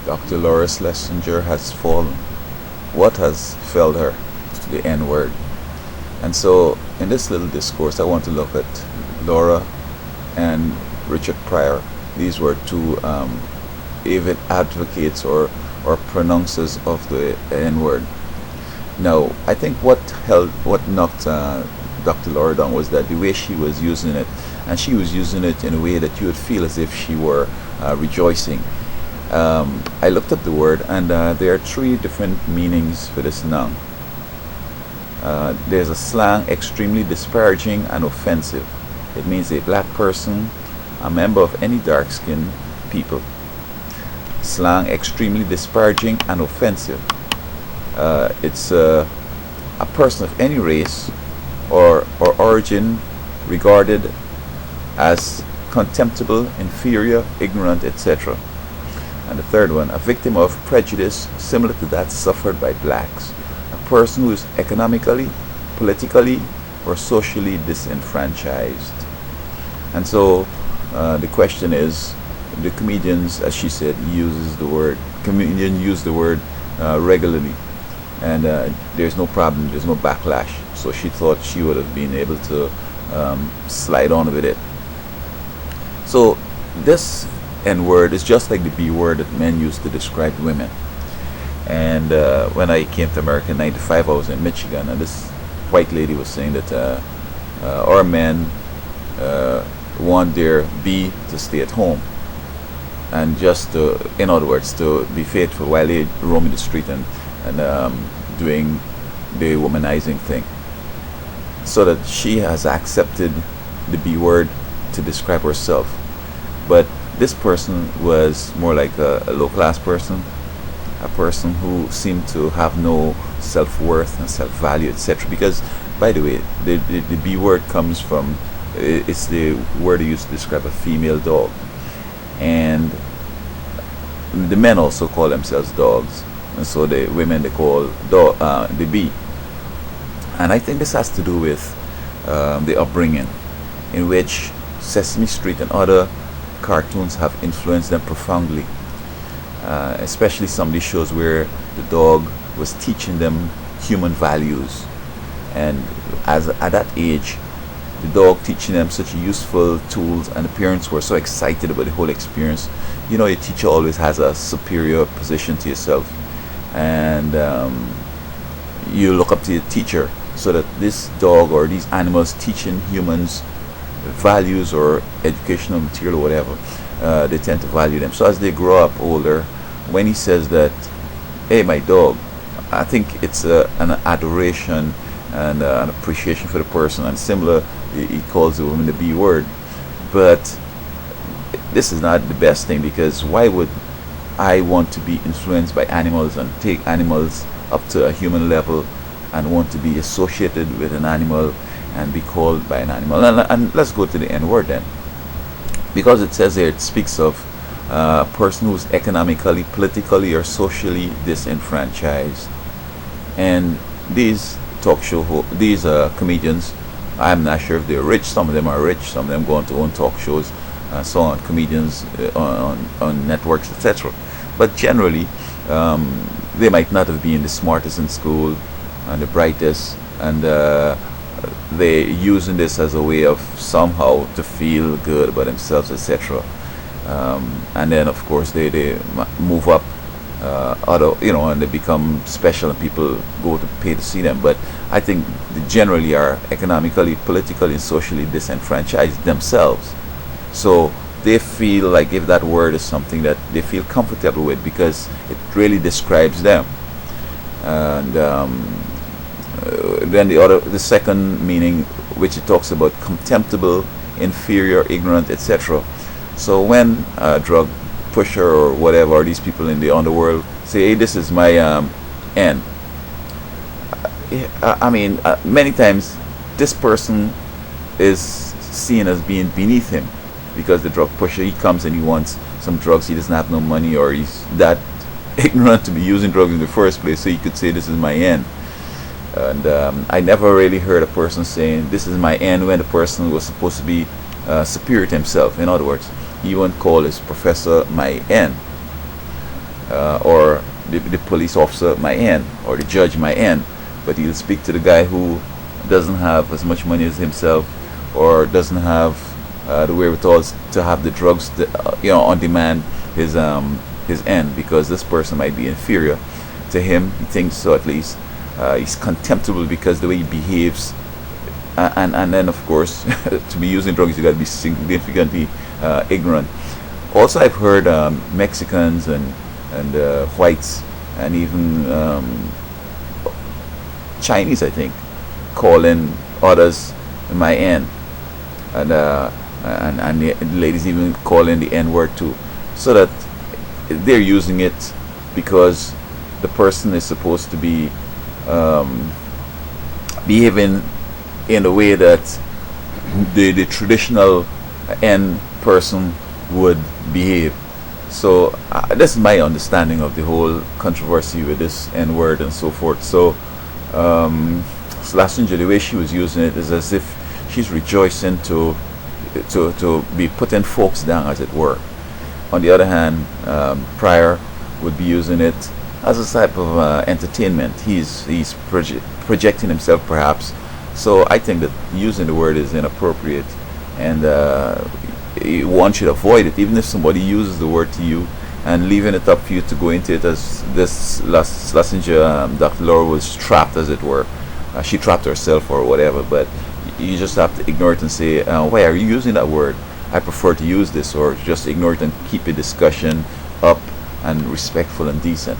Dr. Laura Schlesinger has fallen. What has felled her? The N word. And so, in this little discourse, I want to look at Laura and Richard Pryor. These were two avid advocates or pronouncers of the N word. Now, I think what knocked Dr. Laura down was that the way she was using it, and she was using it in a way that you would feel as if she were rejoicing. I looked up the word, and there are three different meanings for this noun. There's a slang extremely disparaging and offensive. It means a black person, a member of any dark-skinned people. Slang extremely disparaging and offensive. It's a person of any race or origin regarded as contemptible, inferior, ignorant, etc. And the third one, a victim of prejudice similar to that suffered by blacks. A person who is economically, politically, or socially disenfranchised. And so the question is, the comedians, as she said, comedian use the word regularly, and there's no problem, there's no backlash. So she thought she would have been able to slide on with it. So this N word is just like the B word that men use to describe women. And when I came to America in '95, I was in Michigan, and this white lady was saying that our men want their B to stay at home, and just to, in other words, to be faithful while they roam the street and doing the womanizing thing. So that she has accepted the B word to describe herself. But this person was more like a low-class person, a person who seemed to have no self-worth and self-value, etc. Because, by the way, the B word comes from, it's the word used to describe a female dog. And the men also call themselves dogs, and so the women, they call the B. And I think this has to do with the upbringing, in which Sesame Street and other cartoons have influenced them profoundly, especially some of these shows where the dog was teaching them human values, and as at that age, the dog teaching them such useful tools, and the parents were so excited about the whole experience. You know, your teacher always has a superior position to yourself, and you look up to your teacher, so that this dog or these animals teaching humans values or educational material or whatever, they tend to value them. So as they grow up older, when he says that, hey, my dog, I think it's an adoration and an appreciation for the person. And similar, he calls the woman the B word. But this is not the best thing, because why would I want to be influenced by animals and take animals up to a human level and want to be associated with an animal and be called by an animal? And let's go to the N word then, because it says here, it speaks of a person who's economically, politically, or socially disenfranchised. And these comedians, I'm not sure if they're rich. Some of them are rich, some of them go on to own talk shows, so on, comedians on networks, etc. But generally, they might not have been the smartest in school and the brightest, and they're using this as a way of somehow to feel good about themselves, etc. And then, of course, they move up, and they become special, and people go to pay to see them. But I think they generally are economically, politically, and socially disenfranchised themselves. So they feel like if that word is something that they feel comfortable with, because it really describes them. And then the second meaning, which it talks about contemptible, inferior, ignorant, etc. So when a drug pusher or whatever, or these people in the underworld say, hey, this is my N, many times this person is seen as being beneath him, because the drug pusher, he comes and he wants some drugs, he doesn't have no money, or he's that ignorant to be using drugs in the first place, so he could say this is my N. And I never really heard a person saying this is my N when the person was supposed to be superior to himself. In other words, he won't call his professor my N. or the police officer might end, or the judge might end, but he'll speak to the guy who doesn't have as much money as himself, or doesn't have the wherewithal to have the drugs on demand, his end, because this person might be inferior to him. He thinks so, at least. He's contemptible because the way he behaves, and then of course to be using drugs you got to be significantly ignorant. Also, I've heard Mexicans and whites, and even Chinese, I think, calling others my N, and the ladies even calling the N word too, so that they're using it because the person is supposed to be behaving in a way that the traditional N person would behave. So this is my understanding of the whole controversy with this N word and so forth. So Slazenger, the way she was using it is as if she's rejoicing to be putting folks down, as it were. On the other hand, Pryor would be using it as a type of entertainment. He's projecting himself, perhaps. So I think that using the word is inappropriate, and one should avoid it, even if somebody uses the word to you, and leaving it up for you to go into it, as this Slazenger, Dr. Laura, was trapped, as it were. She trapped herself or whatever, but you just have to ignore it and say, why are you using that word? I prefer to use this, or just ignore it and keep the discussion up and respectful and decent.